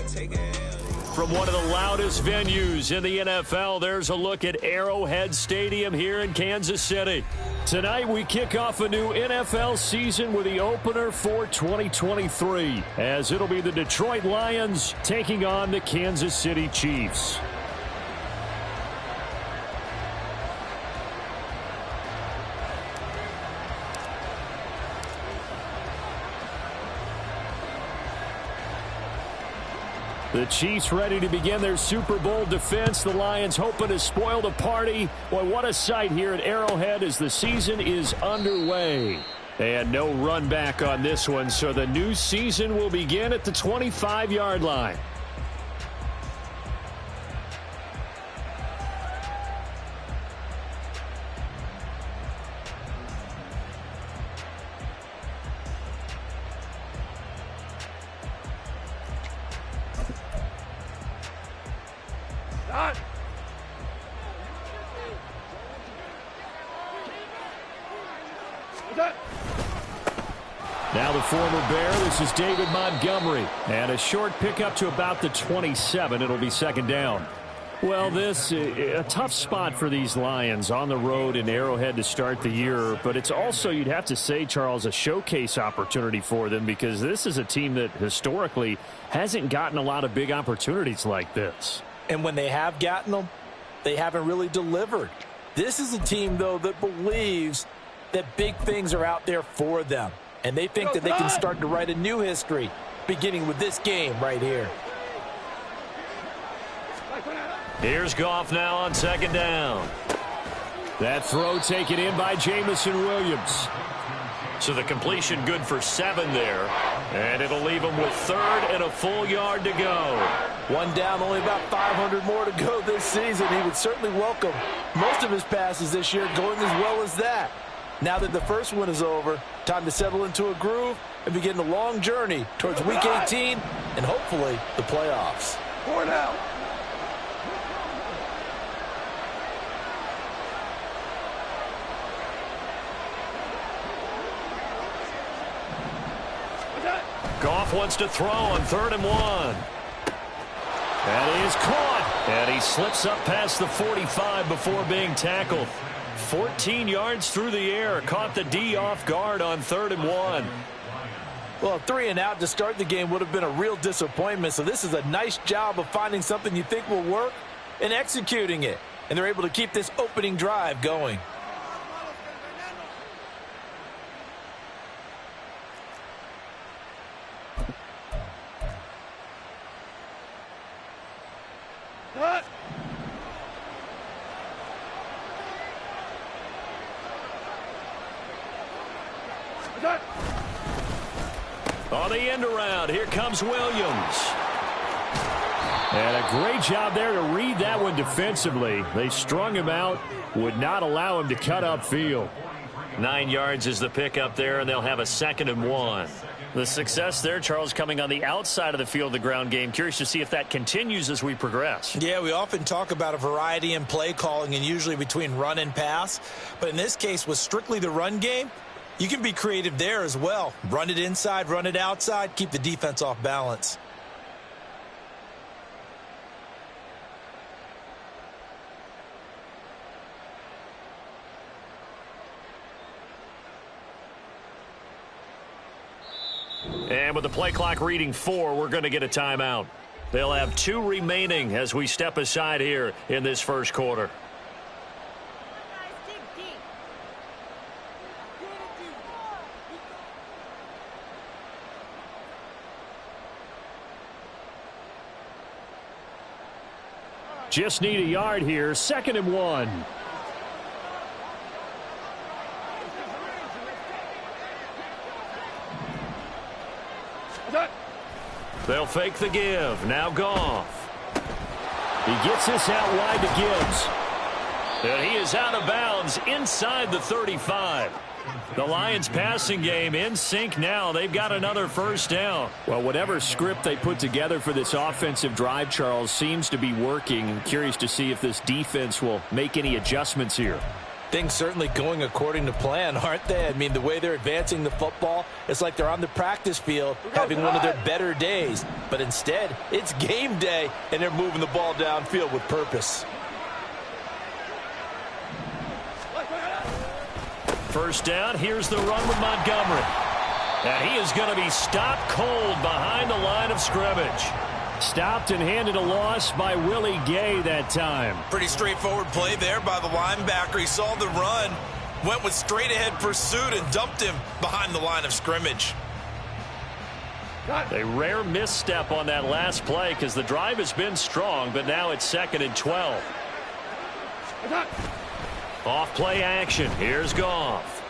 From one of the loudest venues in the NFL, there's a look at Arrowhead Stadium here in Kansas City. Tonight, we kick off a new NFL season with the opener for 2023, as it'll be the Detroit Lions taking on the Kansas City Chiefs. The Chiefs ready to begin their Super Bowl defense. The Lions hoping to spoil the party. Boy, what a sight here at Arrowhead as the season is underway. And no run back on this one, so the new season will begin at the 25-yard line. Now the former Bear, this is David Montgomery. And a short pickup to about the 27. It'll be second down. Well, this a tough spot for these Lions on the road in Arrowhead to start the year. But it's also, you'd have to say, Charles, a showcase opportunity for them because this is a team that historically hasn't gotten a lot of big opportunities like this. And when they have gotten them, they haven't really delivered. This is a team, though, that believes that big things are out there for them. And they think that they can start to write a new history, beginning with this game right here. Here's Goff now on second down. That throw taken in by Jamison Williams. So the completion good for 7 there. And it'll leave him with third and a full yard to go. One down, only about 500 more to go this season. He would certainly welcome most of his passes this year going as well as that. Now that the first one is over, time to settle into a groove and begin the long journey towards Week 18 and hopefully the playoffs. 4 now. Goff wants to throw on 3rd and 1. And he is caught. And he slips up past the 45 before being tackled. 14 yards through the air. Caught the D off guard on 3rd and 1. Well, 3 and out to start the game would have been a real disappointment. So this is a nice job of finding something you think will work and executing it. And they're able to keep this opening drive going. On the end around, here comes Williams. And a great job there to read that one defensively. They strung him out, would not allow him to cut upfield. 9 yards is the pickup there, and they'll have a 2nd and 1. The success there, Charles, coming on the outside of the field, the ground game. Curious to see if that continues as we progress. Yeah, we often talk about a variety in play calling and usually between run and pass. But in this case, with strictly the run game, you can be creative there as well. Run it inside, run it outside, keep the defense off balance. And with the play clock reading 4, we're going to get a timeout. They'll have 2 remaining as we step aside here in this first quarter. Just need a yard here. 2nd and 1. They'll fake the give. Now Goff. He gets this out wide to Gibbs. And he is out of bounds inside the 35. The Lions passing game in sync now. They've got another first down. Well, whatever script they put together for this offensive drive, Charles, seems to be working. I'm curious to see if this defense will make any adjustments here. Things certainly going according to plan, aren't they? I mean, the way they're advancing the football, it's like they're on the practice field having one of their better days. But instead, it's game day, and they're moving the ball downfield with purpose. First down, here's the run with Montgomery. And he is going to be stopped cold behind the line of scrimmage. Stopped and handed a loss by Willie Gay that time. Pretty straightforward play there by the linebacker. He saw the run, went with straight-ahead pursuit, and dumped him behind the line of scrimmage. A rare misstep on that last play because the drive has been strong, but now it's 2nd and 12. Off play action. Here's Goff.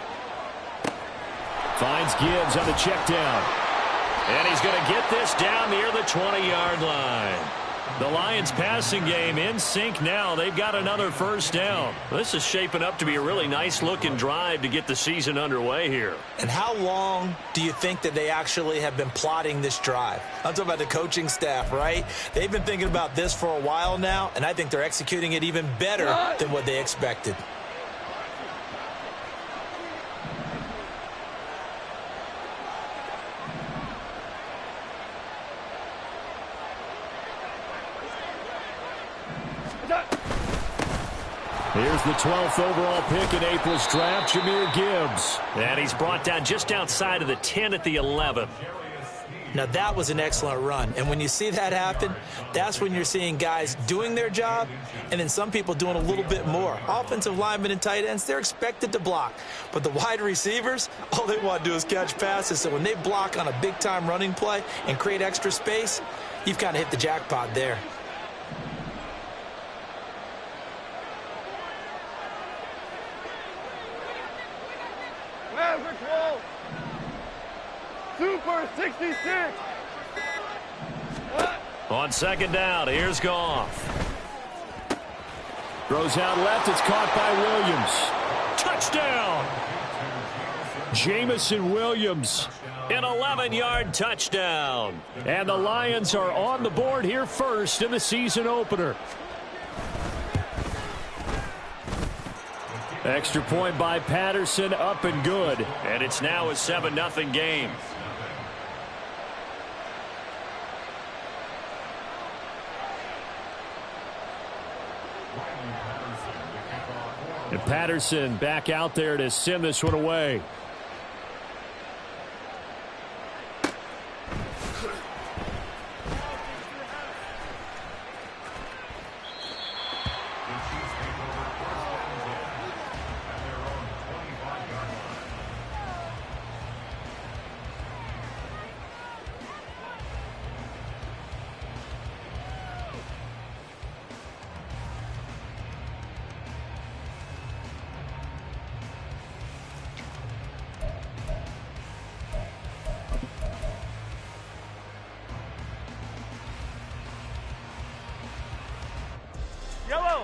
Finds Gibbs on the check down. And he's going to get this down near the 20-yard line. The Lions passing game in sync now. They've got another first down. This is shaping up to be a really nice-looking drive to get the season underway here. And how long do you think that they actually have been plotting this drive? I'm talking about the coaching staff, right? They've been thinking about this for a while now, and I think they're executing it even better than what they expected. Here's the 12th overall pick in April's draft, Jahmyr Gibbs. And he's brought down just outside of the 10 at the 11. Now, that was an excellent run. And when you see that happen, that's when you're seeing guys doing their job and then some people doing a little bit more. Offensive linemen and tight ends, they're expected to block. But the wide receivers, all they want to do is catch passes. So when they block on a big-time running play and create extra space, you've kind of hit the jackpot there. Super 66. On second down, here's Goff. Throws out left, it's caught by Williams. Touchdown! Jamison Williams, an 11-yard touchdown. And the Lions are on the board here first in the season opener. Extra point by Patterson, up and good. And it's now a 7-0 game. And Patterson back out there to send this one away.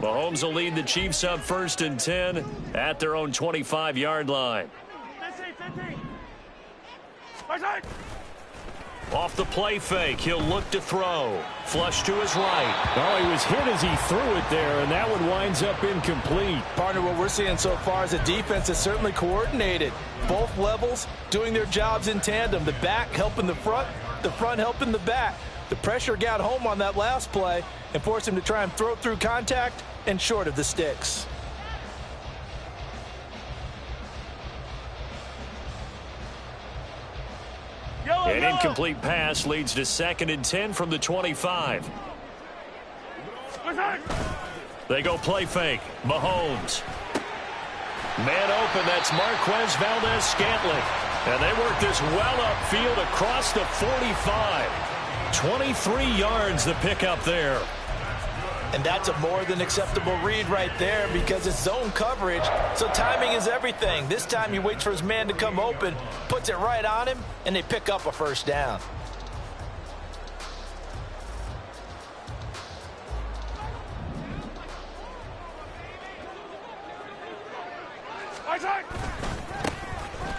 Mahomes will lead the Chiefs up 1st and 10 at their own 25-yard line. 15. Off the play fake, he'll look to throw. Flush to his right. Oh, he was hit as he threw it there, and that one winds up incomplete. Partner, what we're seeing so far is a defense that's certainly coordinated. Both levels doing their jobs in tandem. The back helping the front helping the back. The pressure got home on that last play and forced him to try and throw through contact and short of the sticks. An incomplete pass leads to 2nd and 10 from the 25. They go play fake. Mahomes. Man open, that's Marquez Valdez-Scantling. And they work this well upfield across the 45. 23 yards the pickup there. And that's a more than acceptable read right there because it's zone coverage, so timing is everything. This time he waits for his man to come open, puts it right on him, and they pick up a first down.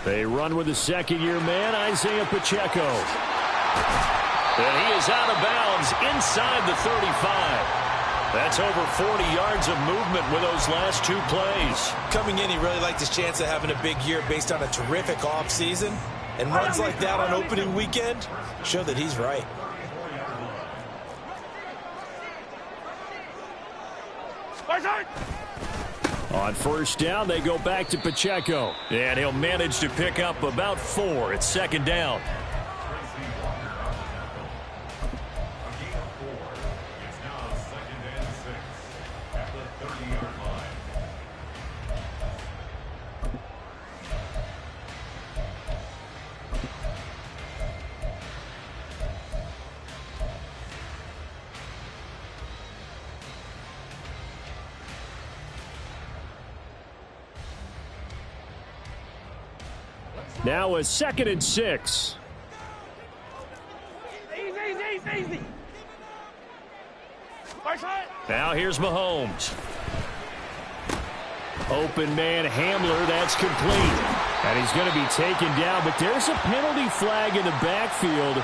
They run with the second-year man, Isaiah Pacheco. And he is out of bounds inside the 35. That's over 40 yards of movement with those last 2 plays. Coming in, he really liked his chance of having a big year based on a terrific offseason. And runs like that on opening weekend show that he's right. On first down, they go back to Pacheco. And he'll manage to pick up about 4 at second down. Now a 2nd and 6. Easy. Now here's Mahomes. Open man Hamler, that's complete. And he's going to be taken down, but there's a penalty flag in the backfield.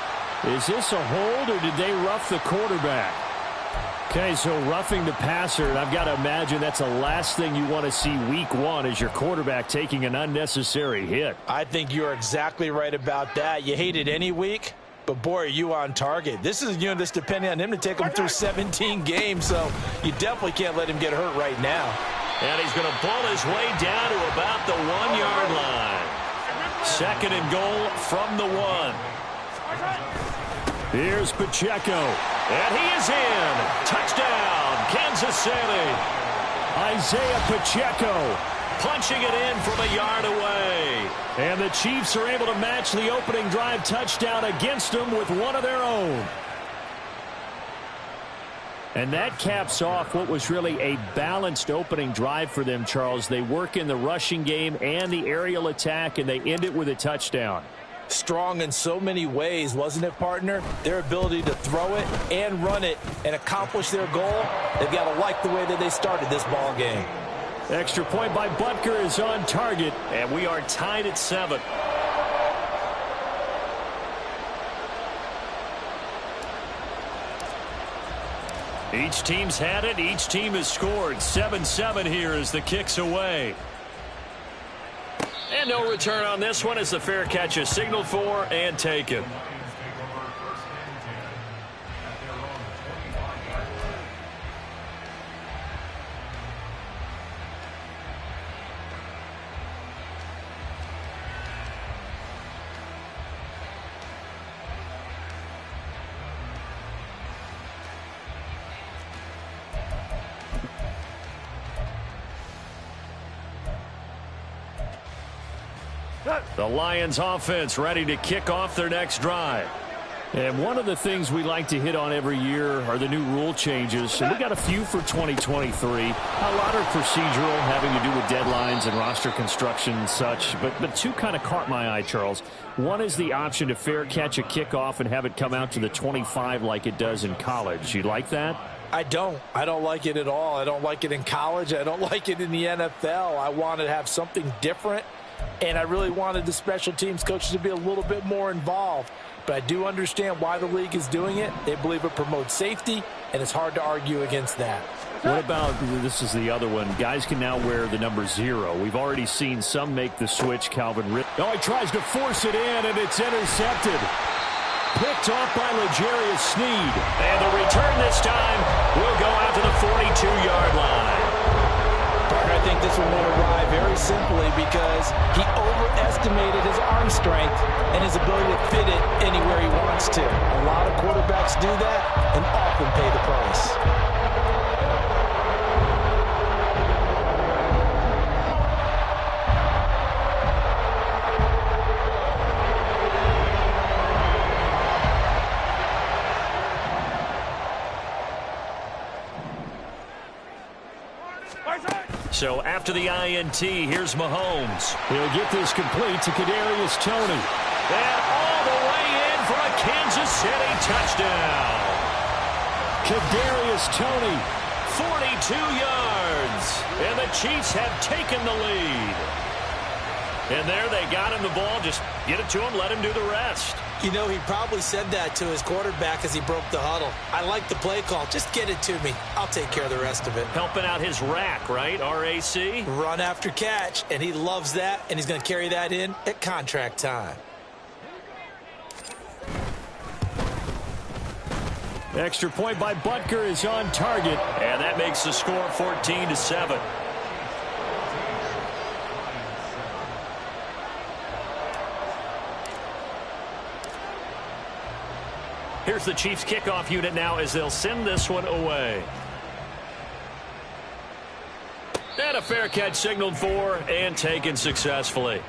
Is this a hold or did they rough the quarterback? Okay, so roughing the passer, and I've got to imagine that's the last thing you want to see week 1 is your quarterback taking an unnecessary hit. I think you're exactly right about that. You hate it any week, but boy, are you on target. This is a unit that's depending on him to take him through 17 games, so you definitely can't let him get hurt right now. And he's going to pull his way down to about the 1-yard line. 2nd and goal from the 1. Here's Pacheco, and he is in. Touchdown, Kansas City. Isaiah Pacheco punching it in from a yard away. And the Chiefs are able to match the opening drive touchdown against them with one of their own. And that caps off what was really a balanced opening drive for them, Charles. They work in the rushing game and the aerial attack, and they end it with a touchdown. Strong in so many ways, wasn't it, partner? Their ability to throw it and run it and accomplish their goal, they've got to like the way that they started this ball game. Extra point by Butker is on target, and we are tied at 7. Each team's had it. Each team has scored. 7-7 here as the kick's away. And no return on this one as the fair catch is signaled for and taken. The Lions offense ready to kick off their next drive. And one of the things we like to hit on every year are the new rule changes. And we got a few for 2023. A lot are procedural, having to do with deadlines and roster construction and such. But 2 kind of caught my eye, Charles. One is the option to fair catch a kickoff and have it come out to the 25 like it does in college. You like that? I don't like it at all. I don't like it in college. I don't like it in the NFL. I want to have something different. And I really wanted the special teams coaches to be a little bit more involved. But I do understand why the league is doing it. They believe it promotes safety, and it's hard to argue against that. What about, this is the other one, guys can now wear the number 0. We've already seen some make the switch. Calvin Ridley. Oh, he tries to force it in, and it's intercepted. Picked off by L'Jarius Sneed. And the return this time will go out to the 42-yard line. I think this one will arrive very simply because he overestimated his arm strength and his ability to fit it anywhere he wants to. A lot of quarterbacks do that and often pay the price. So after the INT, here's Mahomes. He'll get this complete to Kadarius Toney. And all the way in for a Kansas City touchdown. Kadarius Toney, 42 yards. And the Chiefs have taken the lead. And there they got him the ball. Just get it to him, let him do the rest. You know, he probably said that to his quarterback as he broke the huddle. I like the play call. Just get it to me. I'll take care of the rest of it. Helping out his rack, right? RAC? Run after catch, and he loves that, and he's going to carry that in at contract time. Extra point by Butker is on target, and that makes the score 14-7. Here's the Chiefs kickoff unit now as they'll send this one away. And a fair catch signaled for and taken successfully.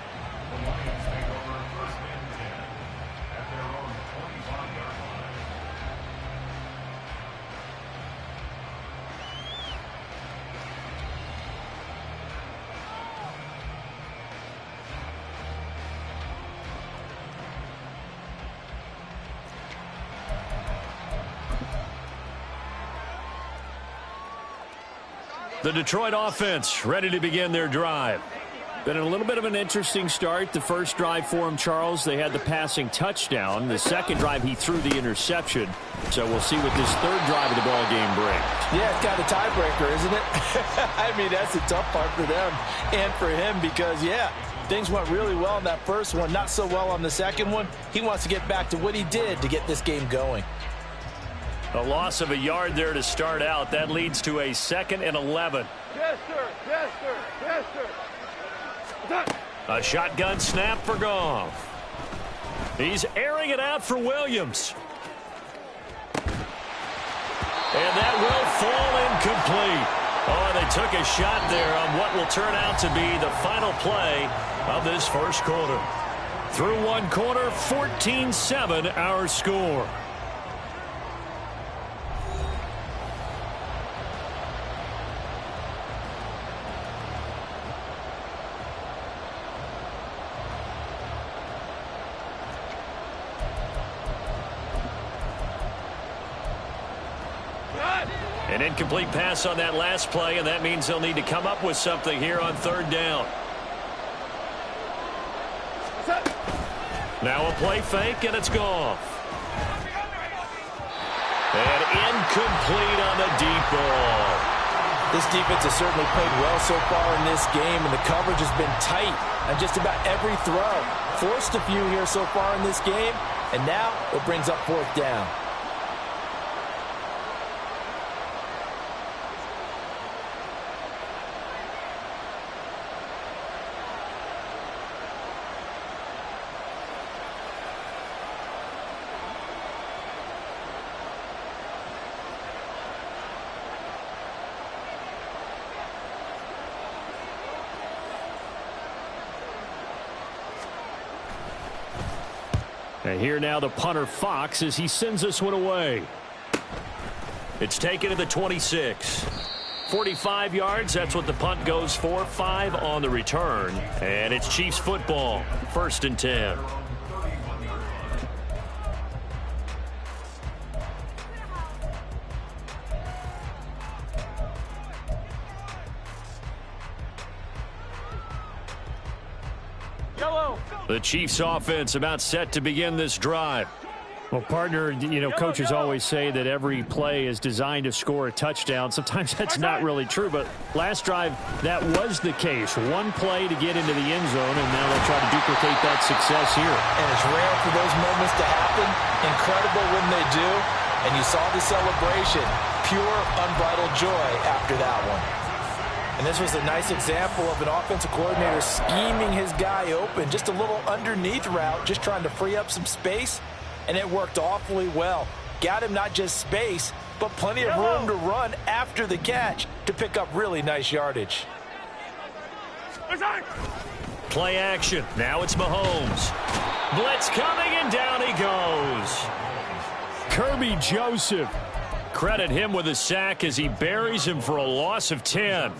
The Detroit offense ready to begin their drive. Been a little bit of an interesting start. The first drive for him, Charles, they had the passing touchdown. The second drive, he threw the interception. So we'll see what this third drive of the ball game brings. Yeah, it's kind of a tiebreaker, isn't it? I mean, that's the tough part for them and for him because, yeah, things went really well in that first one, not so well on the second one. He wants to get back to what he did to get this game going. A loss of a yard there to start out. That leads to a 2nd and 11. Yes, sir. Yes, sir. Yes, sir. A shotgun snap for Goff. He's airing it out for Williams. And that will fall incomplete. Oh, they took a shot there on what will turn out to be the final play of this first quarter. Through one quarter, 14-7 our score. An incomplete pass on that last play, and that means they'll need to come up with something here on third down. Now a play fake, and it's Goff. And incomplete on the deep ball. This defense has certainly played well so far in this game, and the coverage has been tight on just about every throw. Forced a few here so far in this game, and now it brings up fourth down. And here now the punter Fox as he sends this one away. It's taken to the 26. 45 yards, that's what the punt goes for. 5 on the return. And it's Chiefs football. 1st and 10. The Chiefs offense about set to begin this drive. Well, partner, you know, coaches always say that every play is designed to score a touchdown. Sometimes that's not really true, but last drive, that was the case. One play to get into the end zone, and now they'll try to duplicate that success here. And it's rare for those moments to happen. Incredible when they do. And you saw the celebration. Pure, unbridled joy after that one. And this was a nice example of an offensive coordinator scheming his guy open. Just a little underneath route, just trying to free up some space. And it worked awfully well. Got him not just space, but plenty of room to run after the catch to pick up really nice yardage. Play action. Now it's Mahomes. Blitz coming, and down he goes. Kirby Joseph. Credit him with a sack as he buries him for a loss of 10.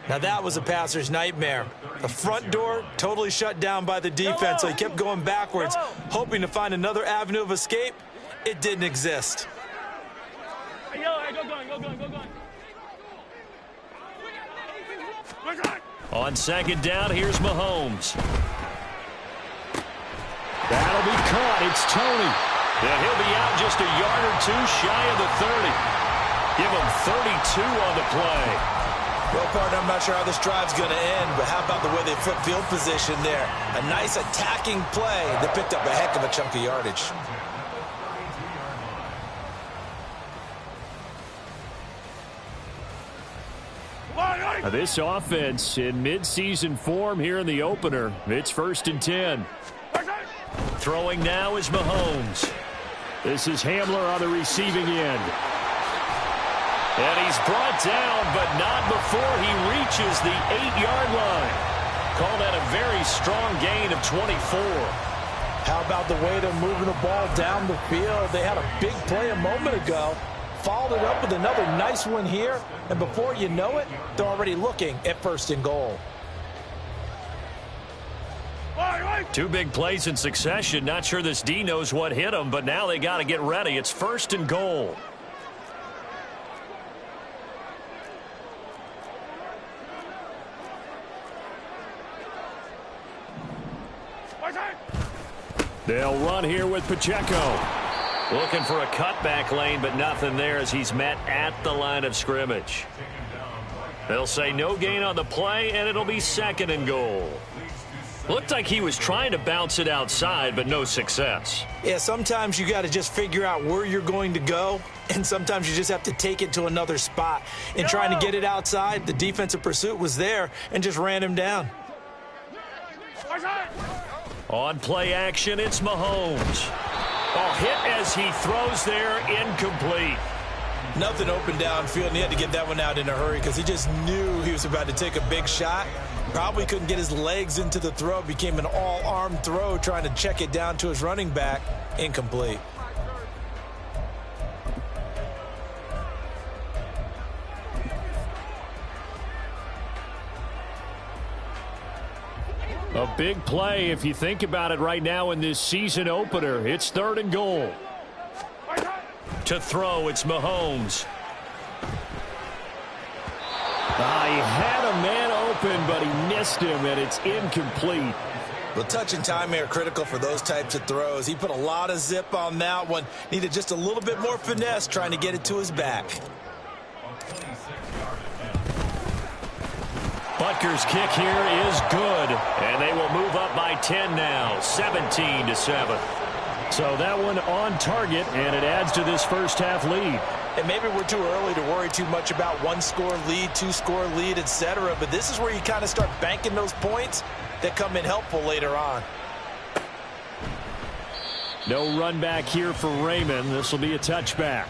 Now that was a passer's nightmare. The front door totally shut down by the defense, so he kept going backwards, hoping to find another avenue of escape. It didn't exist. On 2nd down, here's Mahomes. That'll be caught. It's Tony. And he'll be out just a yard or two shy of the 30. Give him 32 on the play. Well, partner, I'm not sure how this drive's going to end, but how about the way they flip field position there? A nice attacking play that picked up a heck of a chunk of yardage. This offense in midseason form here in the opener. It's 1st and 10. Throwing now is Mahomes. This is Hamler on the receiving end. And he's brought down, but not before he reaches the 8-yard line. Call that a very strong gain of 24. How about the way they're moving the ball down the field? They had a big play a moment ago. Followed it up with another nice one here. And before you know it, they're already looking at 1st and goal. 2 big plays in succession. Not sure this D knows what hit him, but now they got to get ready. It's 1st and goal. They'll run here with Pacheco. Looking for a cutback lane, but nothing there as he's met at the line of scrimmage. They'll say no gain on the play, and it'll be 2nd and goal. Looked like he was trying to bounce it outside, but no success. Yeah, sometimes you got to just figure out where you're going to go, and sometimes you just have to take it to another spot. In trying to get it outside, the defensive pursuit was there and just ran him down. On play action, it's Mahomes. Hit as he throws there, incomplete. Nothing open downfield, and he had to get that one out in a hurry because he just knew he was about to take a big shot. Probably couldn't get his legs into the throw. Became an all-arm throw trying to check it down to his running back. Incomplete. A big play if you think about it right now in this season opener. It's 3rd and goal. To throw, it's Mahomes. He had a man open, but he missed him, and it's incomplete. Well, touch and timing are critical for those types of throws. He put a lot of zip on that one. Needed just a little bit more finesse trying to get it to his back. Butker's kick here is good, and they will move up by 10 now, 17-7. So that one on target, and it adds to this first half lead. And maybe we're too early to worry too much about 1-score lead, 2-score lead, etc. But this is where you kind of start banking those points that come in helpful later on. No run back here for Raymond. This will be a touchback.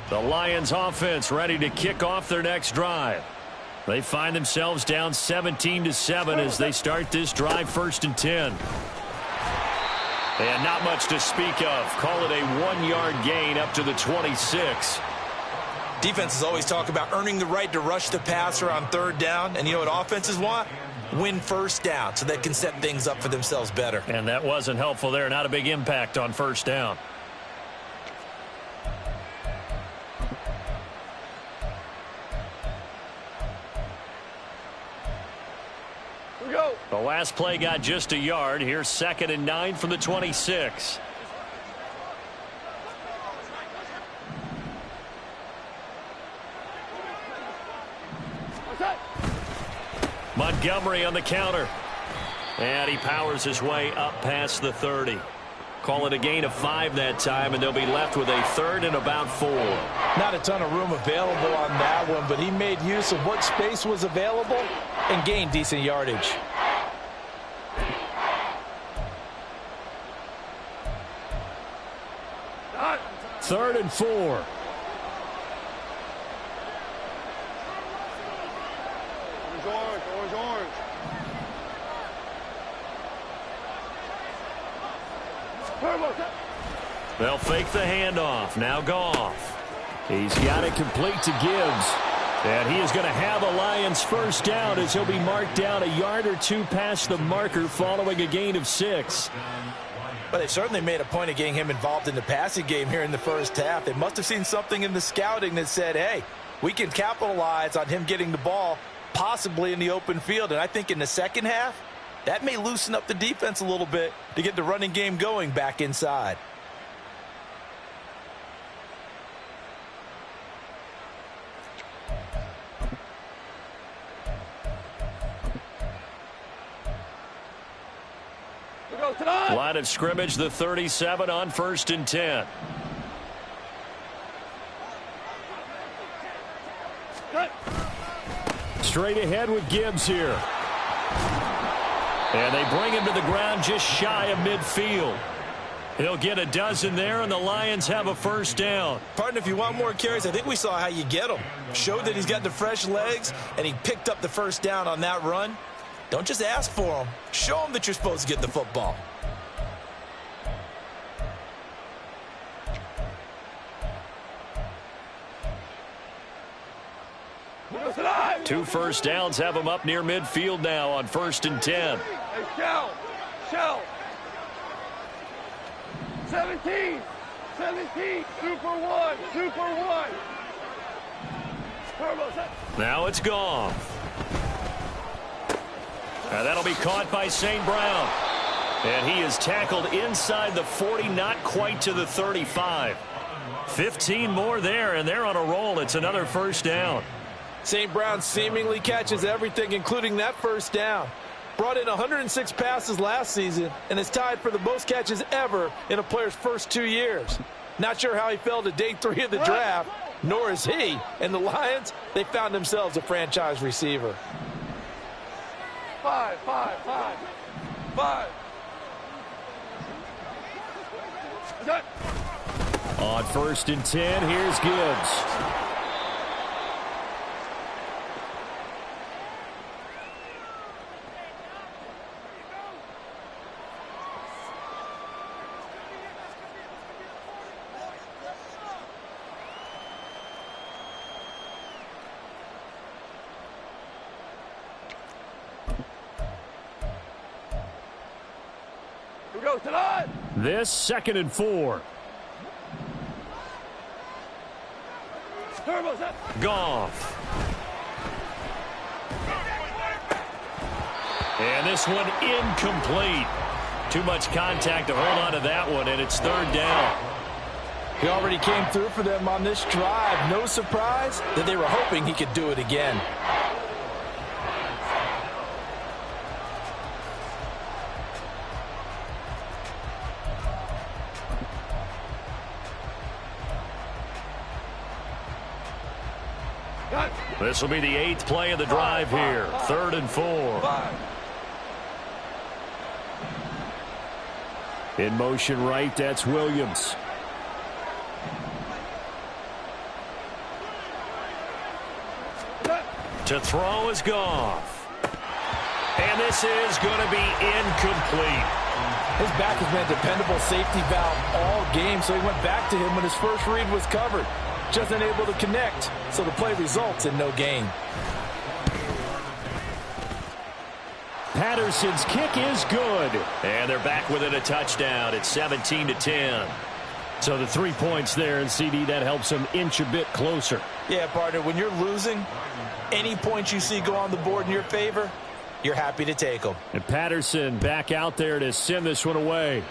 The Lions offense ready to kick off their next drive. They find themselves down 17-7 as they start this drive 1st and 10. And not much to speak of. Call it a 1-yard gain up to the 26. Defenses always talk about earning the right to rush the passer on 3rd down. And you know what offenses want? Win 1st down so they can set things up for themselves better. And that wasn't helpful there. Not a big impact on 1st down. The last play got just a yard. Here's 2nd and 9 from the 26. Montgomery on the counter. And he powers his way up past the 30. Call it a gain of 5 that time, and they'll be left with a 3rd and about 4. Not a ton of room available on that one, but he made use of what space was available and gained decent yardage. Third and 4. Orange, orange, orange, orange. They'll fake the handoff. Now Goff. He's got it complete to Gibbs. And he is going to have a Lions first down as he'll be marked down a yard or two past the marker following a gain of 6. But they certainly made a point of getting him involved in the passing game here in the first half. They must have seen something in the scouting that said, hey, we can capitalize on him getting the ball possibly in the open field. And I think in the second half, that may loosen up the defense a little bit to get the running game going back inside. Line of scrimmage, the 37 on 1st and 10. Straight ahead with Gibbs here. And they bring him to the ground just shy of midfield. He'll get a dozen there, and the Lions have a first down. Partner, if you want more carries, I think we saw how you get him. Showed that he's got the fresh legs, and he picked up the first down on that run. Don't just ask for him. Show him that you're supposed to get the football. Two first downs have him up near midfield now on 1st and 10. Hey, Shell. 17. Super one. Now it's gone. Now that'll be caught by St. Brown. And he is tackled inside the 40, not quite to the 35. 15 more there, and they're on a roll. It's another first down. St. Brown seemingly catches everything, including that first down. Brought in 106 passes last season and is tied for the most catches ever in a player's first 2 years. Not sure how he fell to day 3 of the draft, nor is he. And the Lions, they found themselves a franchise receiver. 5. On 1st and 10, here's Gibbs. This 2nd and 4. Goff. And this one incomplete. Too much contact to hold on to that one, and it's 3rd down. He already came through for them on this drive. No surprise that they were hoping he could do it again. This will be the 8th play of the drive here. 3rd and 4. In motion right, that's Williams. To throw is Goff. And this is going to be incomplete. His back has been a dependable safety valve all game, so he went back to him when his first read was covered. Just unable to connect, so the play results in no gain. Patterson's kick is good. And they're back within a touchdown. It's 17-10. So the 3 points there, and CD, that helps them inch a bit closer. Yeah, partner, when you're losing, any points you see go on the board in your favor, you're happy to take them. And Patterson back out there to send this one away.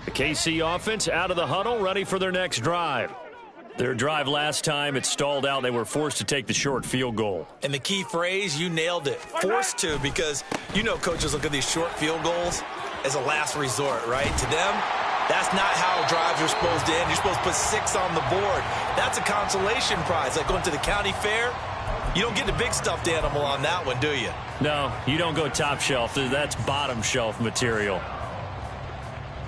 The KC offense out of the huddle, ready for their next drive. Their drive last time, it stalled out. They were forced to take the short field goal. And the key phrase, you nailed it, forced to, because you know coaches look at these short field goals as a last resort, right? To them, that's not how drives are supposed to end. You're supposed to put 6 on the board. That's a consolation prize. Like going to the county fair, you don't get the big stuffed animal on that one, do you? No, you don't go top shelf. That's bottom shelf material.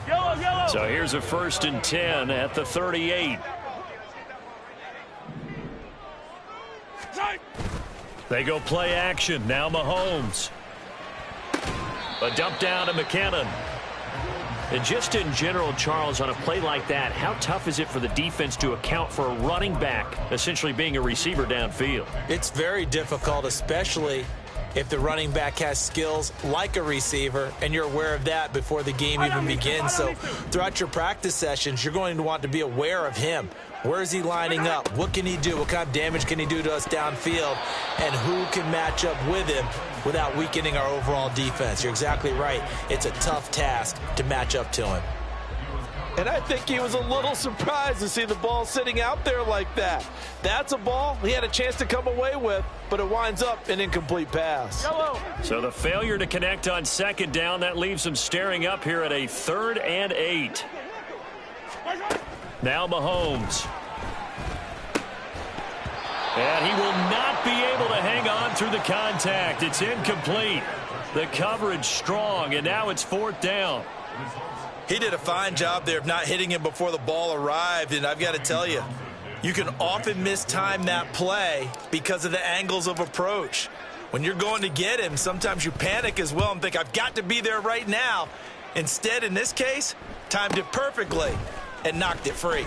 Yellow. So here's a 1st and 10 at the 38. They go play action. Now Mahomes. A dump down to McKinnon. And just in general, Charles, on a play like that, how tough is it for the defense to account for a running back essentially being a receiver downfield? It's very difficult, especially if the running back has skills like a receiver, and you're aware of that before the game even begins. So throughout your practice sessions, you're going to want to be aware of him. Where is he lining up? What can he do? What kind of damage can he do to us downfield? And who can match up with him without weakening our overall defense? You're exactly right. It's a tough task to match up to him. And I think he was a little surprised to see the ball sitting out there like that. That's a ball he had a chance to come away with, but it winds up an incomplete pass. So the failure to connect on 2nd down, that leaves them staring up here at a 3rd and 8. Now Mahomes. And he will not be able to hang on through the contact. It's incomplete. The coverage strong, and now it's 4th down. He did a fine job there of not hitting him before the ball arrived, and I've got to tell you, you can often mistime that play because of the angles of approach. When you're going to get him, sometimes you panic as well and think, I've got to be there right now. Instead, in this case, timed it perfectly and knocked it free.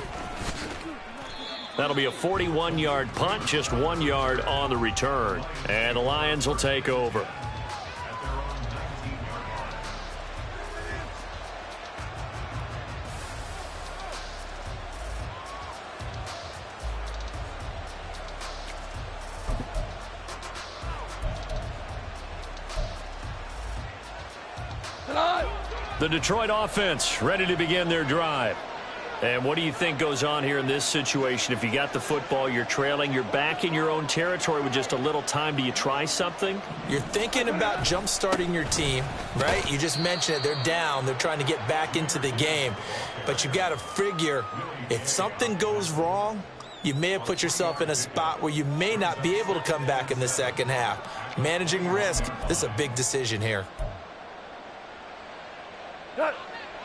That'll be a 41-yard punt, just 1 yard on the return. And the Lions will take over. The Detroit offense ready to begin their drive. And what do you think goes on here in this situation? If you got the football, you're trailing, you're back in your own territory with just a little time. Do you try something? You're thinking about jump-starting your team, right? You just mentioned it. They're down. They're trying to get back into the game. But you got to figure if something goes wrong, you may have put yourself in a spot where you may not be able to come back in the second half. Managing risk, this is a big decision here.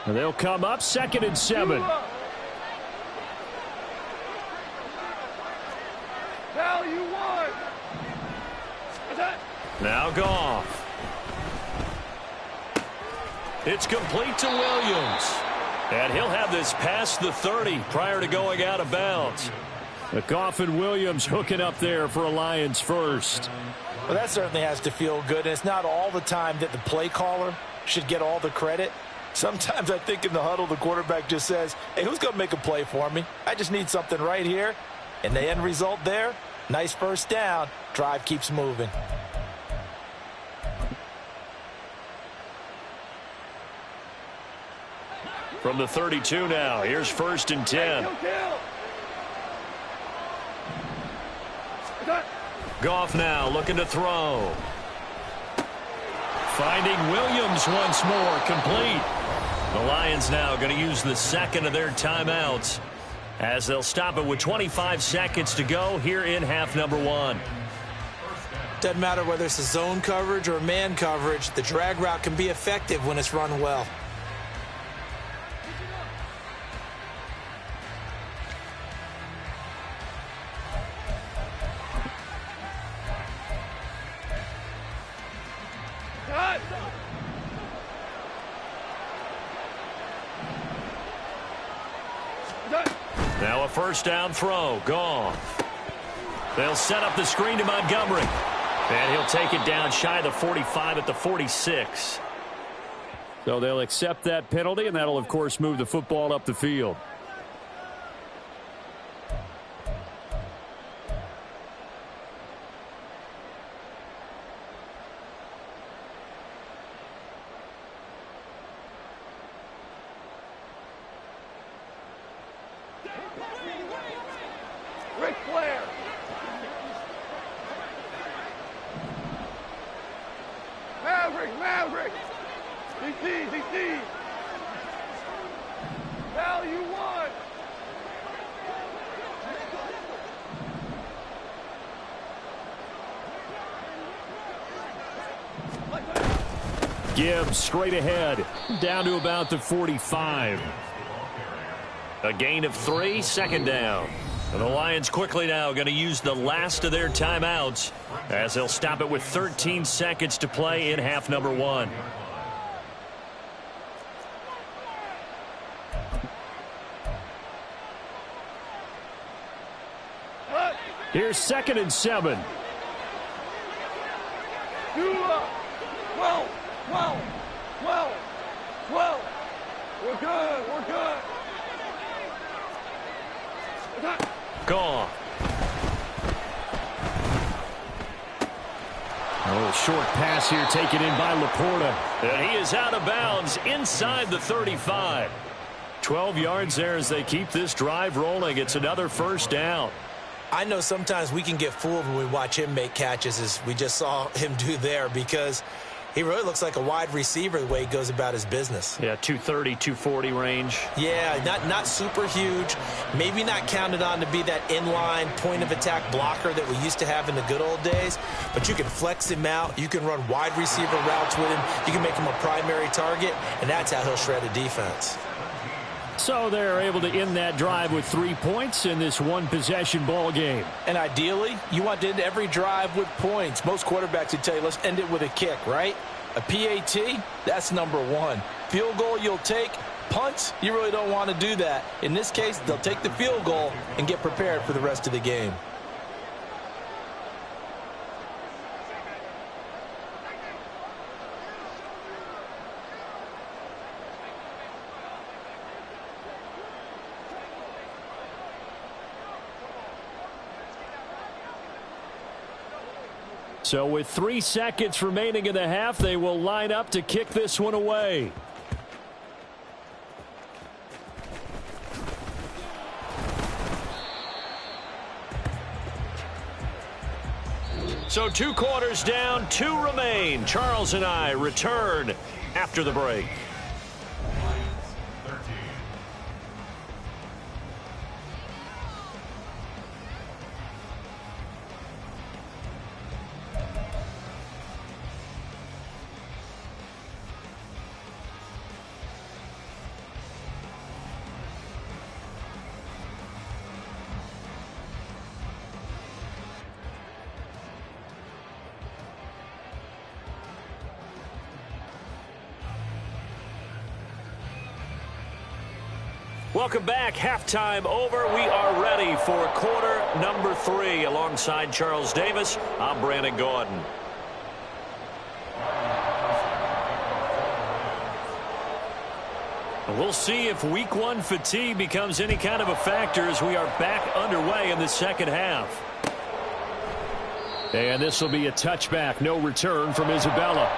And they'll come up 2nd and 7. Now you won. Now Goff. It's complete to Williams. And he'll have this past the 30 prior to going out of bounds. The Goff and Williams hooking up there for a Lions first. Well, that certainly has to feel good. And it's not all the time that the play caller should get all the credit. Sometimes I think in the huddle, the quarterback just says, hey, who's going to make a play for me? I just need something right here. And the end result there, nice 1st down. Drive keeps moving. From the 32 now, here's 1st and 10. Goff now looking to throw. Finding Williams once more, complete. The Lions now going to use the second of their timeouts as they'll stop it with 25 seconds to go here in half number 1. Doesn't matter whether it's a zone coverage or man coverage, the drag route can be effective when it's run well. Now a first down throw. Gone. They'll set up the screen to Montgomery. And he'll take it down shy of the 45 at the 46. So they'll accept that penalty, and that'll, of course, move the football up the field. Ric Flair. Maverick. DC. Value one. Gibbs straight ahead, down to about the 45. A gain of 3, second down. And the Lions quickly now going to use the last of their timeouts as they'll stop it with 13 seconds to play in half number 1. Here's 2nd and 7. Well. We're good. Gone. A little short pass here taken in by Laporta. And he is out of bounds inside the 35. 12 yards there as they keep this drive rolling. It's another first down. I know sometimes we can get fooled when we watch him make catches, as we just saw him do there, because he really looks like a wide receiver the way he goes about his business. Yeah, 230, 240 range. Yeah, not super huge. Maybe not counted on to be that inline point-of-attack blocker that we used to have in the good old days. But you can flex him out. You can run wide receiver routes with him. You can make him a primary target, and that's how he'll shred a defense. So they're able to end that drive with 3 points in this one-possession ball game. And ideally, you want to end every drive with points. Most quarterbacks would tell you, let's end it with a kick, right? A PAT, that's number 1. Field goal you'll take. Punts, you really don't want to do that. In this case, they'll take the field goal and get prepared for the rest of the game. So with 3 seconds remaining in the half, they will line up to kick this one away. So 2 quarters down, 2 remain. Charles and I return after the break. Welcome back. Halftime over. We are ready for quarter number 3. Alongside Charles Davis, I'm Brandon Gordon. We'll see if week 1 fatigue becomes any kind of a factor as we are back underway in the second half. And this will be a touchback. No return from Isabella.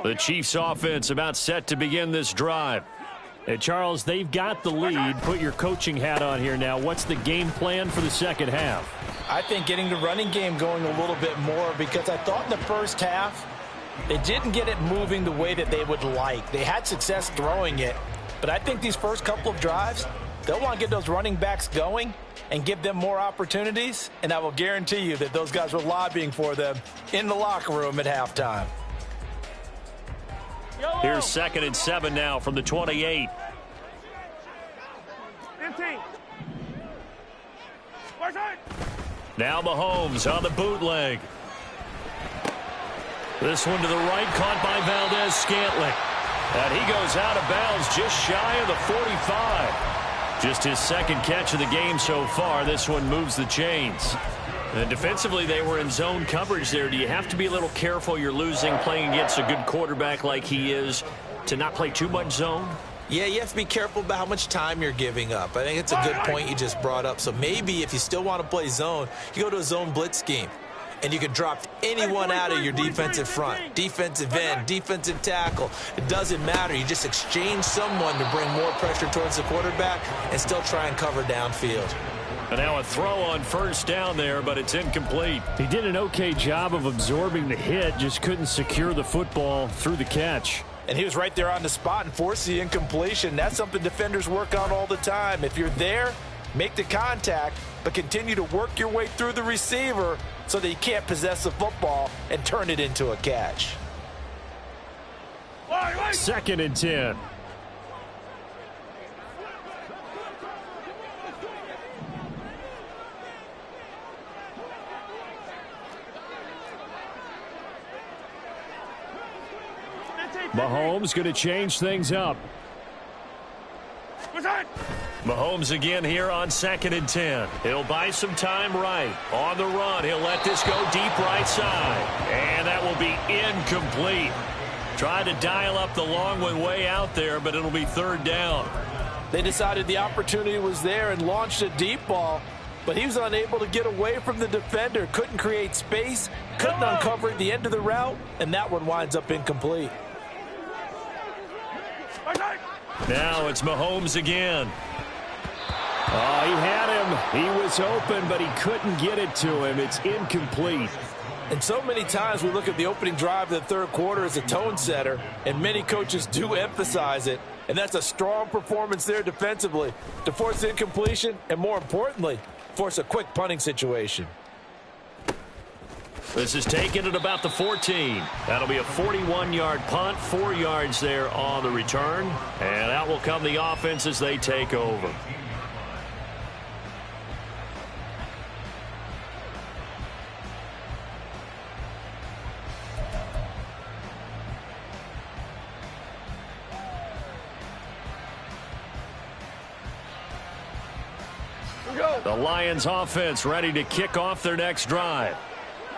The Chiefs offense about set to begin this drive. And Charles, they've got the lead. Put your coaching hat on here now. What's the game plan for the second half? I think getting the running game going a little bit more, because I thought in the first half they didn't get it moving the way that they would like. They had success throwing it, but I think these first couple of drives, they'll want to get those running backs going and give them more opportunities, and I will guarantee you that those guys were lobbying for them in the locker room at halftime. Here's 2nd and 7 now from the 28. 15. Now Mahomes on the bootleg. This one to the right, caught by Valdez-Scantling. And he goes out of bounds just shy of the 45. Just his second catch of the game so far. This one moves the chains. And defensively, they were in zone coverage there. Do you have to be a little careful? You're losing, playing against a good quarterback like he is, to not play too much zone? Yeah, you have to be careful about how much time you're giving up. I think it's a good point you just brought up. So maybe if you still want to play zone, you go to a zone blitz scheme. And you can drop anyone out of your defensive front, defensive end, defensive tackle. It doesn't matter. You just exchange someone to bring more pressure towards the quarterback and still try and cover downfield. And now a throw on first down there, but it's incomplete. He did an okay job of absorbing the hit, just couldn't secure the football through the catch. And he was right there on the spot and forced the incompletion. That's something defenders work on all the time. If you're there, make the contact, but continue to work your way through the receiver so that you can't possess the football and turn it into a catch. 2nd and 10. Mahomes going to change things up. Mahomes again here on 2nd and 10. He'll buy some time right. On the run, he'll let this go deep right side. And that will be incomplete. Tried to dial up the long one way out there, but it'll be 3rd down. They decided the opportunity was there and launched a deep ball, but he was unable to get away from the defender. Couldn't create space, couldn't uncover at the end of the route, and that one winds up incomplete. Now it's Mahomes again. Oh, he had him. He was open, but he couldn't get it to him. It's incomplete. And so many times we look at the opening drive of the third quarter as a tone setter, and many coaches do emphasize it. And that's a strong performance there defensively to force incompletion and, more importantly, force a quick punting situation. This is taken at about the 14. That'll be a 41-yard punt, 4 yards there on the return. And out will come the offense as they take over. The Lions offense ready to kick off their next drive.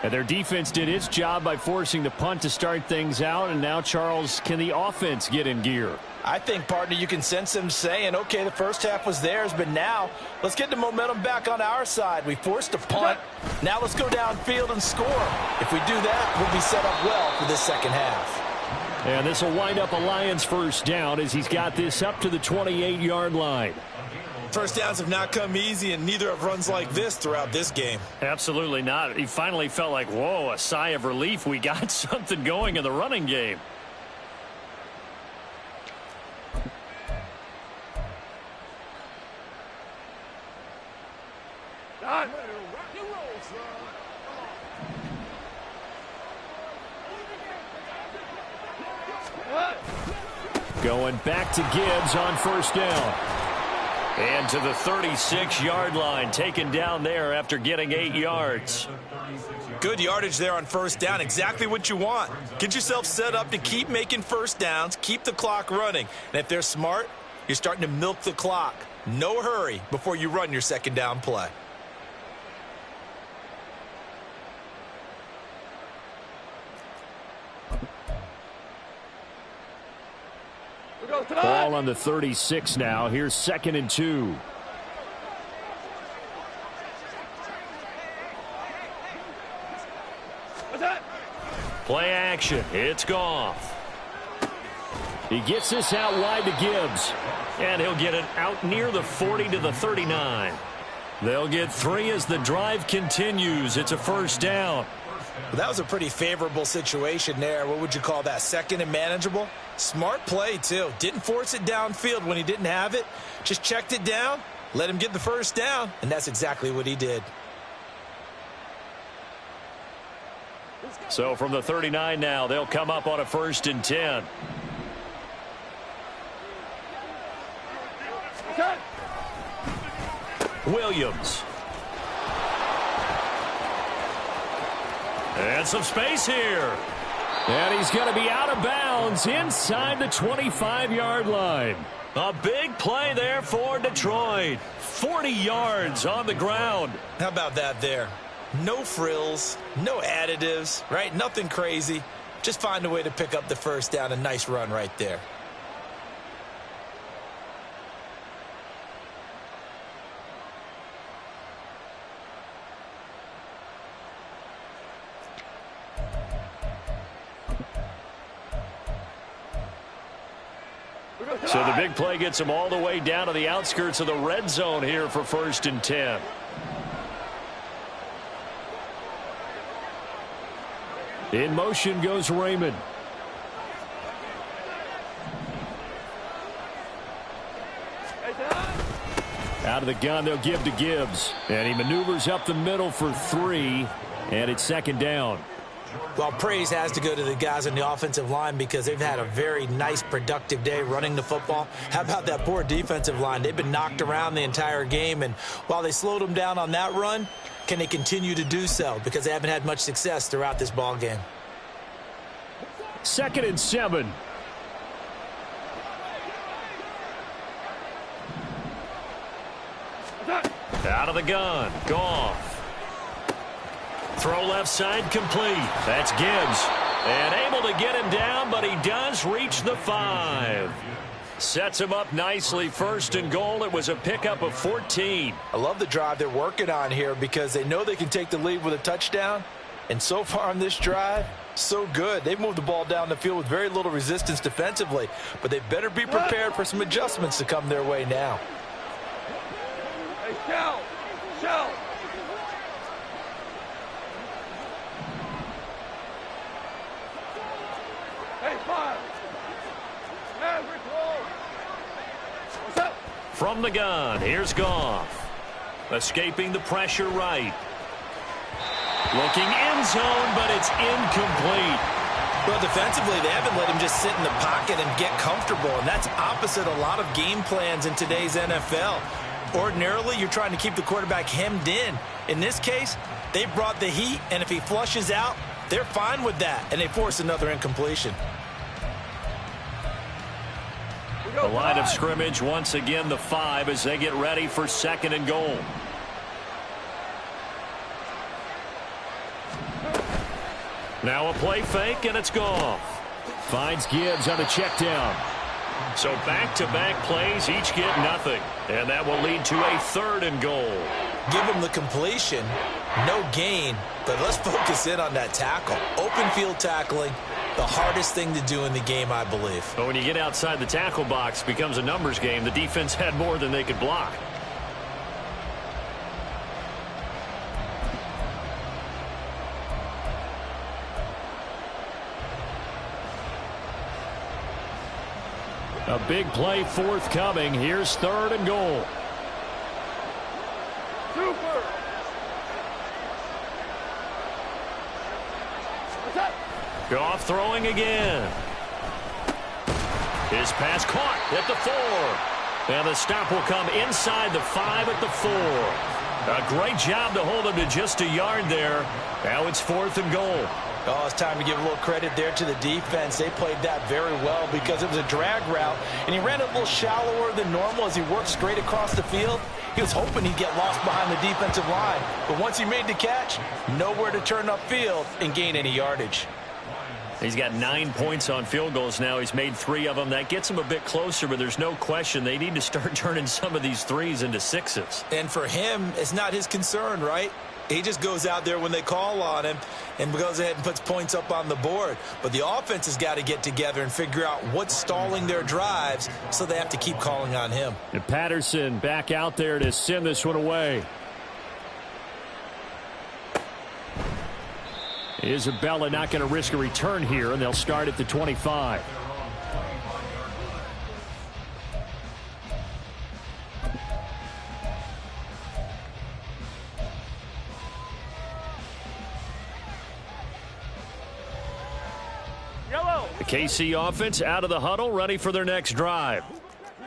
And their defense did its job by forcing the punt to start things out. And now, Charles, can the offense get in gear? I think, partner, you can sense them saying, okay, the first half was theirs, but now let's get the momentum back on our side. We forced a punt. Now let's go downfield and score. If we do that, we'll be set up well for this second half. And this will wind up a Lions first down as he's got this up to the 28-yard line. First downs have not come easy, and neither have runs like this throughout this game. Absolutely not. He finally felt like, whoa, a sigh of relief. We got something going in the running game. Going back to Gibbs on first down. And to the 36-yard line, taken down there after getting 8 yards. Good yardage there on first down. Exactly what you want. Get yourself set up to keep making first downs, keep the clock running. And if they're smart, you're starting to milk the clock. No hurry before you run your second down play. Ball on the 36 now. Here's 2nd and 2. Play action. It's Goff. He gets this out wide to Gibbs. And he'll get it out near the 40 to the 39. They'll get 3 as the drive continues. It's a first down. Well, that was a pretty favorable situation there. What would you call that? Second and manageable? Smart play, too. Didn't force it downfield when he didn't have it. Just checked it down, let him get the first down, and that's exactly what he did. So from the 39 now, they'll come up on a 1st and 10. Williams. And some space here. And he's going to be out of bounds inside the 25-yard line. A big play there for Detroit. 40 yards on the ground. How about that there? No frills, no additives, right? Nothing crazy. Just find a way to pick up the first down. A nice run right there. So the big play gets him all the way down to the outskirts of the red zone here for 1st and 10. In motion goes Raymond. Out of the gun, they'll give to Gibbs. And he maneuvers up the middle for 3, and it's 2nd down. Well, praise has to go to the guys on the offensive line because they've had a very nice, productive day running the football. How about that poor defensive line? They've been knocked around the entire game, and while they slowed them down on that run, can they continue to do so? Because they haven't had much success throughout this ball game. 2nd and 7. Out of the gun. Goff. Throw left side complete. That's Gibbs. And able to get him down, but he does reach the 5. Sets him up nicely. 1st and goal. It was a pickup of 14. I love the drive they're working on here because they know they can take the lead with a touchdown. And so far on this drive, so good. They've moved the ball down the field with very little resistance defensively. But they better be prepared for some adjustments to come their way now. Hey, Shell! Shell! Hey, 5! Maverick, roll! What's up? From the gun, here's Goff. Escaping the pressure right. Looking end zone, but it's incomplete. Well, defensively, they haven't let him just sit in the pocket and get comfortable, and that's opposite a lot of game plans in today's NFL. Ordinarily, you're trying to keep the quarterback hemmed in. In this case, they brought the heat, and if he flushes out, they're fine with that, and they force another incompletion. The line of scrimmage, once again, the 5 as they get ready for 2nd and goal. Now a play fake, and it's Goff. Finds Gibbs on a check down. So back-to-back plays, each get nothing. And that will lead to a 3rd and goal. Give him the completion, no gain, but let's focus in on that tackle. Open field tackling, the hardest thing to do in the game, I believe. But when you get outside the tackle box, it becomes a numbers game. The defense had more than they could block. A big play forthcoming. Here's 3rd and goal. Super! What's up? Goff throwing again. His pass caught at the 4. And the stop will come inside the 5 at the 4. A great job to hold him to just a yard there. Now it's 4th and goal. Oh, it's time to give a little credit there to the defense. They played that very well because it was a drag route, and he ran a little shallower than normal as he worked straight across the field. He was hoping he'd get lost behind the defensive line, but once he made the catch, nowhere to turn upfield and gain any yardage. He's got 9 points on field goals now. He's made 3 of them. That gets him a bit closer, but there's no question they need to start turning some of these 3s into 6s. And for him, it's not his concern, right? He just goes out there when they call on him and goes ahead and puts points up on the board. But the offense has got to get together and figure out what's stalling their drives, so they have to keep calling on him. And Patterson back out there to send this one away. Isabella not going to risk a return here, and they'll start at the 25. The KC offense out of the huddle, ready for their next drive.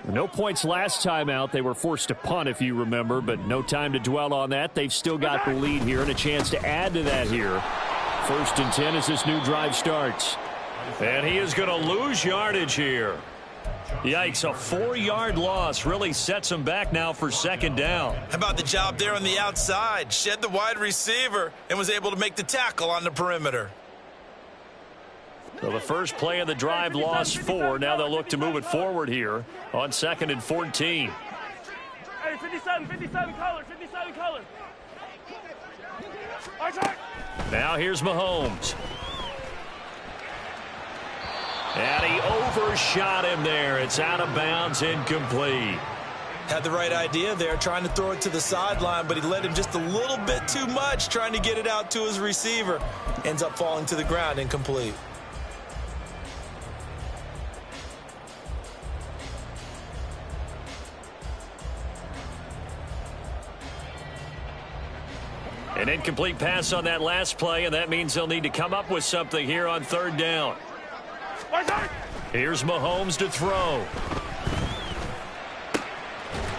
No points last time out. They were forced to punt, if you remember, but no time to dwell on that. They've still got the lead here and a chance to add to that here. 1st and 10 as this new drive starts. And he is going to lose yardage here. Yikes, a 4-yard loss really sets him back now for 2nd down. How about the job there on the outside? Shed the wide receiver and was able to make the tackle on the perimeter. So the first play of the drive lost 4. Now they'll look to move it forward here on 2nd and 14. Hey, 57 color. Now here's Mahomes. And he overshot him there. It's out of bounds, incomplete. Had the right idea there, trying to throw it to the sideline, but he led him just a little bit too much, trying to get it out to his receiver. Ends up falling to the ground, incomplete. An incomplete pass on that last play, and that means they'll need to come up with something here on 3rd down. Here's Mahomes to throw.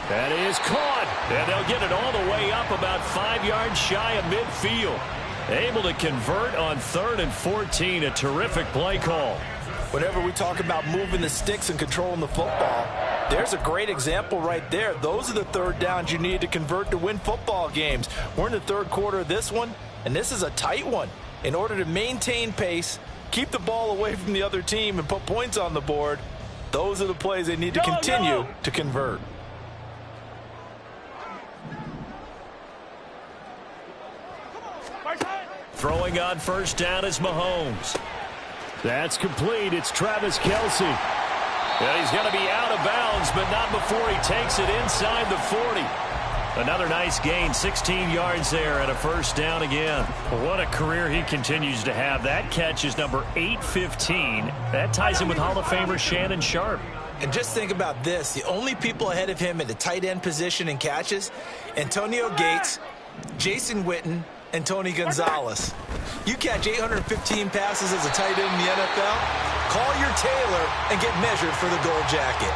That is caught, and they'll get it all the way up about 5 yards shy of midfield. Able to convert on 3rd and 14, a terrific play call. Whenever we talk about moving the sticks and controlling the football, there's a great example right there. Those are the 3rd downs you need to convert to win football games. We're in the 3rd quarter of this one, and this is a tight one. In order to maintain pace, keep the ball away from the other team, and put points on the board, those are the plays they need to continue to convert. Throwing on 1st down is Mahomes. That's complete. It's Travis Kelce. Yeah, he's going to be out of bounds, but not before he takes it inside the 40. Another nice gain, 16 yards there and a 1st down again. What a career he continues to have. That catch is number 815. That ties him with Hall of Famer Shannon Sharp. And just think about this. The only people ahead of him in the tight end position in catches, Antonio Gates, Jason Witten, and Tony Gonzalez. You catch 815 passes as a tight end in the NFL, call your tailor and get measured for the gold jacket.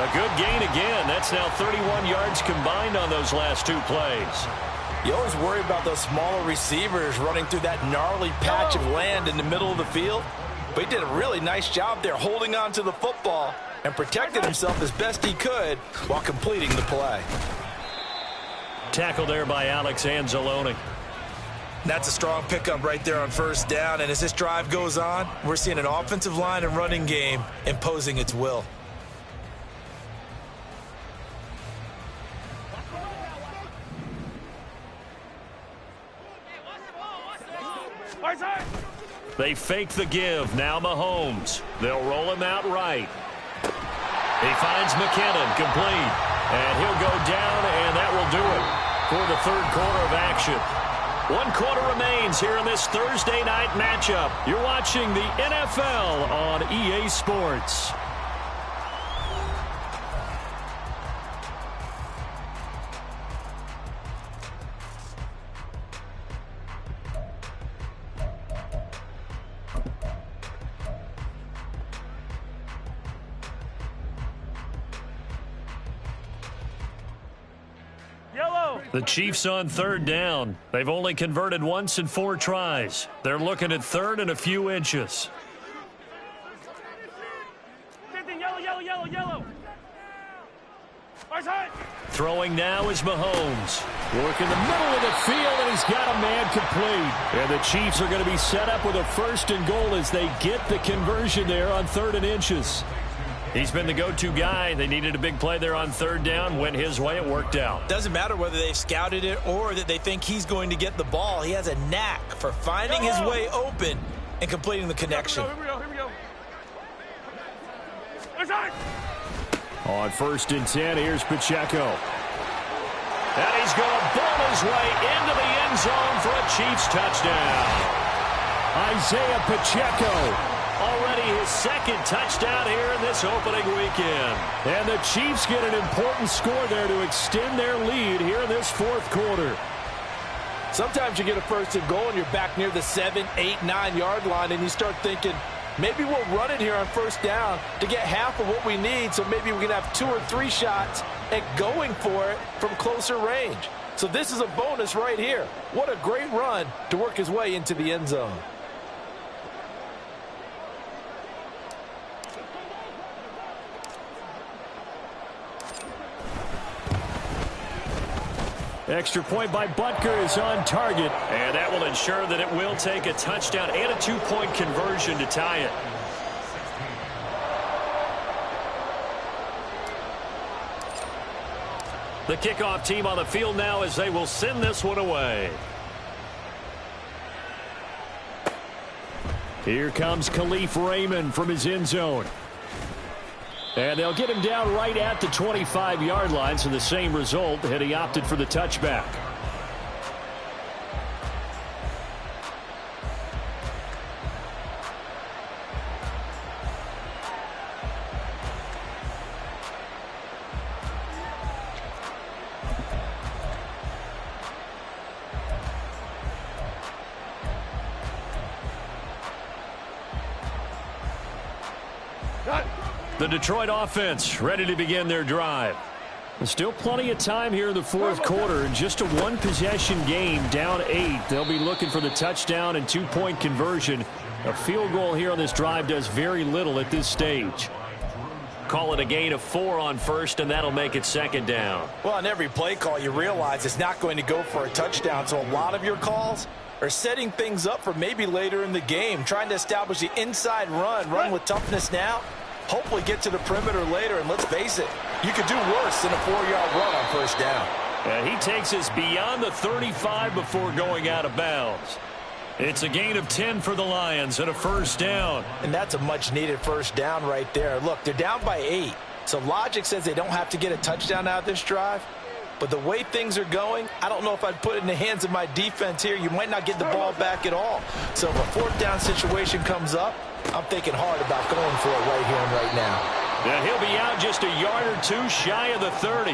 A good gain again. That's now 31 yards combined on those last 2 plays. You always worry about those smaller receivers running through that gnarly patch of land in the middle of the field. But he did a really nice job there holding on to the football and protected himself as best he could while completing the play. Tackle there by Alex Anzalone. That's a strong pickup right there on 1st down. And as this drive goes on, we're seeing an offensive line and running game imposing its will. They fake the give. Now Mahomes. They'll roll him out right. He finds McKinnon, complete. And he'll go down, and that will do it for the 3rd quarter of action. 1 quarter remains here in this Thursday night matchup. You're watching the NFL on EA Sports. The Chiefs on 3rd down. They've only converted once in 4 tries. They're looking at 3rd and a few inches. Yellow. Throwing now is Mahomes. Work in the middle of the field, and he's got a man complete. And the Chiefs are going to be set up with a 1st and goal as they get the conversion there on 3rd and inches. He's been the go-to guy. They needed a big play there on third down. Went his way. It worked out. Doesn't matter whether they've scouted it or that they think he's going to get the ball. He has a knack for finding his way open and completing the connection. Here we go. On 1st and 10, here's Pacheco. And he's going to ball his way into the end zone for a Chiefs touchdown. Isaiah Pacheco. Already his second touchdown here in this opening weekend. And the Chiefs get an important score there to extend their lead here in this fourth quarter. Sometimes you get a first and goal and you're back near the 7, 8, 9-yard line and you start thinking, maybe we'll run it here on first down to get half of what we need, so maybe we can have 2 or 3 shots at going for it from closer range. So this is a bonus right here. What a great run to work his way into the end zone. Extra point by Butker is on target. And that will ensure that it will take a touchdown and a 2-point conversion to tie it. The kickoff team on the field now as they will send this one away. Here comes Khalif Raymond from his end zone. And they'll get him down right at the 25-yard line, so the same result had he opted for the touchback. The Detroit offense ready to begin their drive. There's still plenty of time here in the fourth quarter. In just a one-possession game, down 8. They'll be looking for the touchdown and 2-point conversion. A field goal here on this drive does very little at this stage. Call it a gain of 4 on first, and that'll make it second down. Well, on every play call, you realize it's not going to go for a touchdown, so a lot of your calls are setting things up for maybe later in the game, trying to establish the inside run with toughness now. Hopefully get to the perimeter later, and let's face it, you could do worse than a 4-yard run on first down. He takes us beyond the 35 before going out of bounds. It's a gain of 10 for the Lions and a first down. And that's a much-needed first down right there. Look, they're down by 8, so logic says they don't have to get a touchdown out of this drive. But the way things are going, I don't know if I'd put it in the hands of my defense here. You might not get the ball back at all. So if a 4th down situation comes up, I'm thinking hard about going for it right here and right now. And he'll be out just a yard or 2 shy of the 30.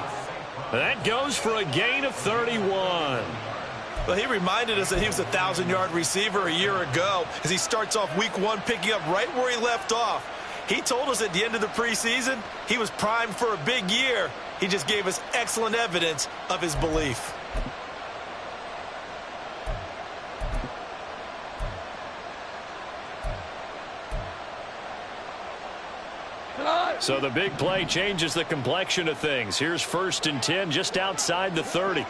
That goes for a gain of 31. Well, he reminded us that he was a 1,000-yard receiver a year ago as he starts off week 1 picking up right where he left off. He told us at the end of the preseason he was primed for a big year. He just gave us excellent evidence of his belief. So the big play changes the complexion of things. Here's 1st and 10 just outside the 30.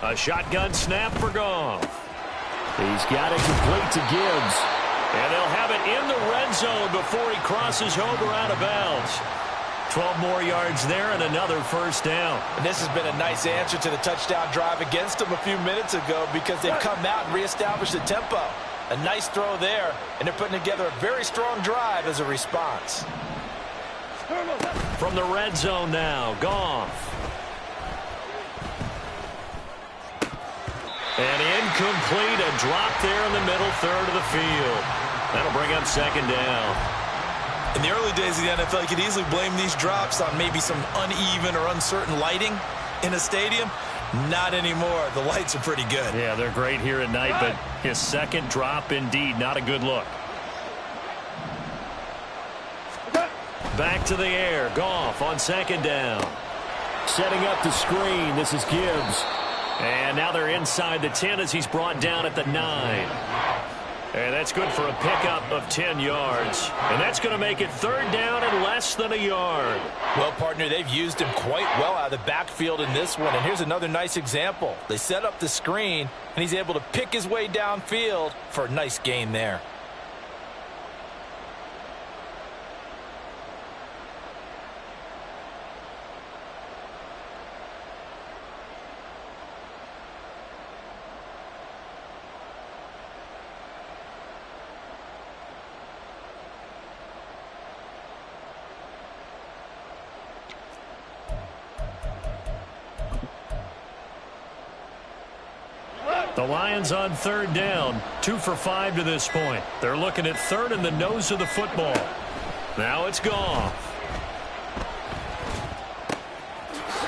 A shotgun snap for Goff. He's got it complete to Gibbs. And they'll have it in the red zone before he crosses over out of bounds. 12 more yards there and another first down. And this has been a nice answer to the touchdown drive against them a few minutes ago because they've come out and reestablished the tempo. A nice throw there, and they're putting together a very strong drive as a response. From the red zone now, Goff. And incomplete, a drop there in the middle third of the field. That'll bring up second down. In the early days of the NFL, you could easily blame these drops on maybe some uneven or uncertain lighting in a stadium. Not anymore. The lights are pretty good. Yeah, they're great here at night, but his second drop, indeed, not a good look. Back to the air. Goff on second down. Setting up the screen. This is Gibbs. And now they're inside the 10 as he's brought down at the 9. And that's good for a pickup of 10 yards. And that's going to make it third down and less than a yard. Well, partner, they've used him quite well out of the backfield in this one. And here's another nice example. They set up the screen, and he's able to pick his way downfield for a nice gain there. The Lions on third down, 2 for 5 to this point. They're looking at third in the nose of the football. Now it's Goff.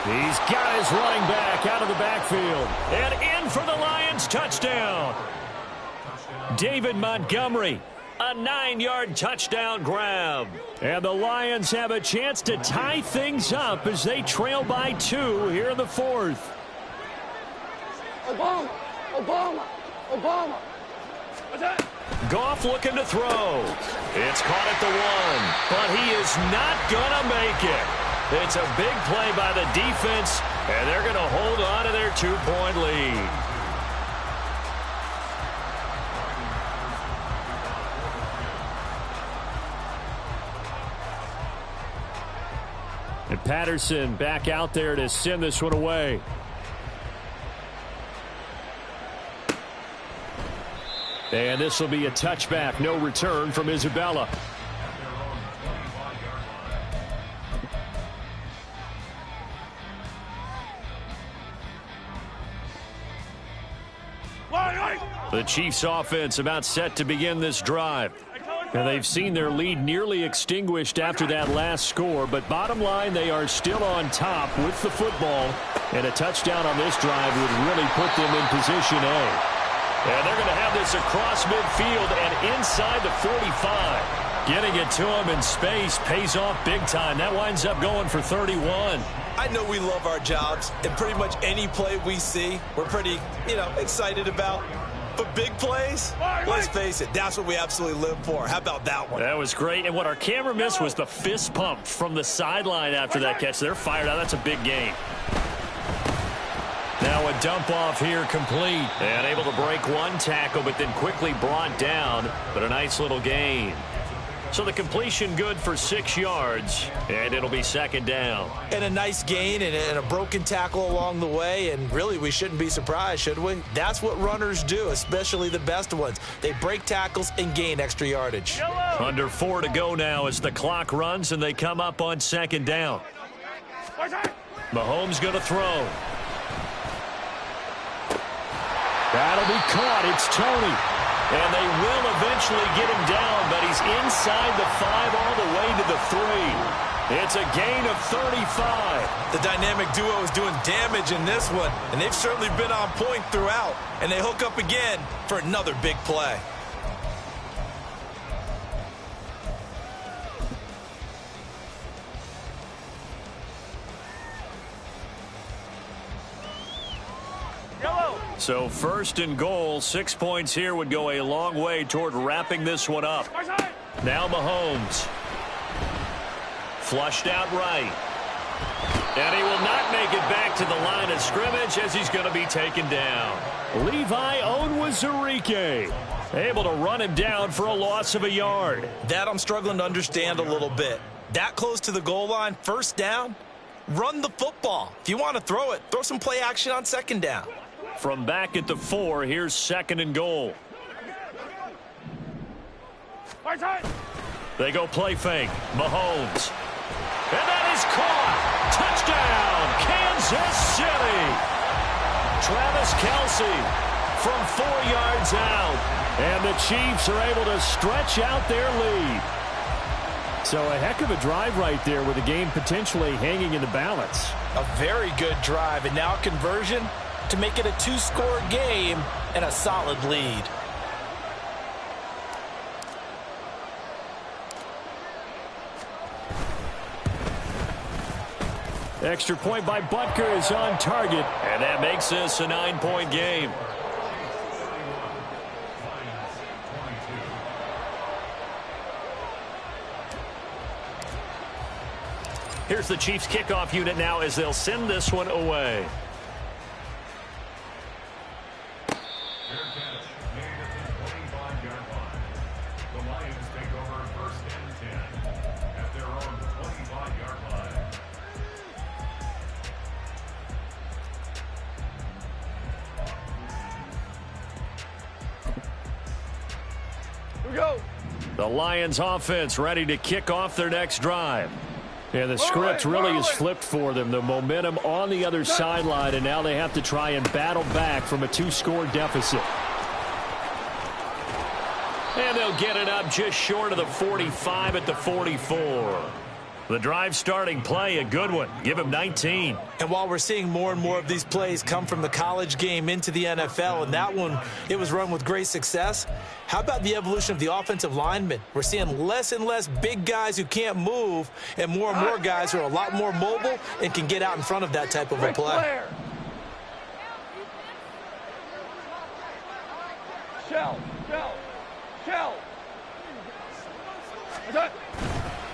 He's got his running back out of the backfield. And in for the Lions touchdown. David Montgomery, a 9-yard touchdown grab. And the Lions have a chance to tie things up as they trail by 2 here in the fourth. Obama, Obama, Obama. Goff looking to throw. It's caught at the 1, but he is not going to make it. It's a big play by the defense, and they're going to hold on to their 2-point lead. And Patterson back out there to send this one away. And this will be a touchback. No return from Isabella. The Chiefs offense about set to begin this drive. And they've seen their lead nearly extinguished after that last score. But bottom line, they are still on top with the football. And a touchdown on this drive would really put them in position A. And they're going to have this across midfield and inside the 45. Getting it to him in space pays off big time. That winds up going for 31. I know we love our jobs, and pretty much any play we see, we're pretty, excited about. But big plays, let's face it, that's what we absolutely live for. How about that one? That was great. And what our camera missed was the fist pump from the sideline after that catch. They're fired out. That's a big gain. Now a dump off here complete. And able to break one tackle, but then quickly brought down. But a nice little gain. So the completion good for 6 yards. And it'll be second down. And a nice gain and a broken tackle along the way. And really, we shouldn't be surprised, should we? That's what runners do, especially the best ones. They break tackles and gain extra yardage. Under 4 to go now as the clock runs and they come up on second down. Mahomes going to throw. That'll be caught. It's Tony. And they will eventually get him down, but he's inside the 5 all the way to the 3. It's a gain of 35. The dynamic duo is doing damage in this one, and they've certainly been on point throughout. And they hook up again for another big play. So first and goal, 6 points here would go a long way toward wrapping this one up. Now Mahomes. Flushed out right. And he will not make it back to the line of scrimmage as he's going to be taken down. Levi Onwuzurike able to run him down for a loss of a yard. That I'm struggling to understand a little bit. That close to the goal line, first down, run the football. If you want to throw it, throw some play action on second down. From back at the 4, here's second and goal. They go play fake. Mahomes. And that is caught. Touchdown, Kansas City. Travis Kelce from 4 yards out. And the Chiefs are able to stretch out their lead. So a heck of a drive right there with the game potentially hanging in the balance. A very good drive, and now conversion to make it a 2-score game and a solid lead. Extra point by Butker is on target, and that makes this a 9-point game. Here's the Chiefs kickoff unit now as they'll send this one away. The Lions offense ready to kick off their next drive. And the script really has flipped for them. The momentum on the other sideline, and now they have to try and battle back from a 2-score deficit. And they'll get it up just short of the 45 at the 44. The drive starting play, a good one. Give him 19. And while we're seeing more and more of these plays come from the college game into the NFL, and that one, it was run with great success, how about the evolution of the offensive linemen? We're seeing less and less big guys who can't move, and more guys who are a lot more mobile and can get out in front of that type of a play. Shell.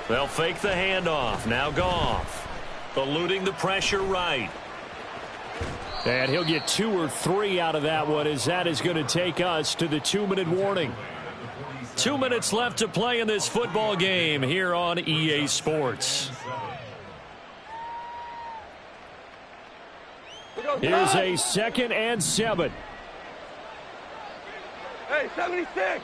They'll fake the handoff. Now Goff. Eluding the pressure right. And he'll get 2 or 3 out of that one, as that is going to take us to the 2-minute warning. 2 minutes left to play in this football game here on EA Sports. Here's a 2nd and 7. Hey, 76.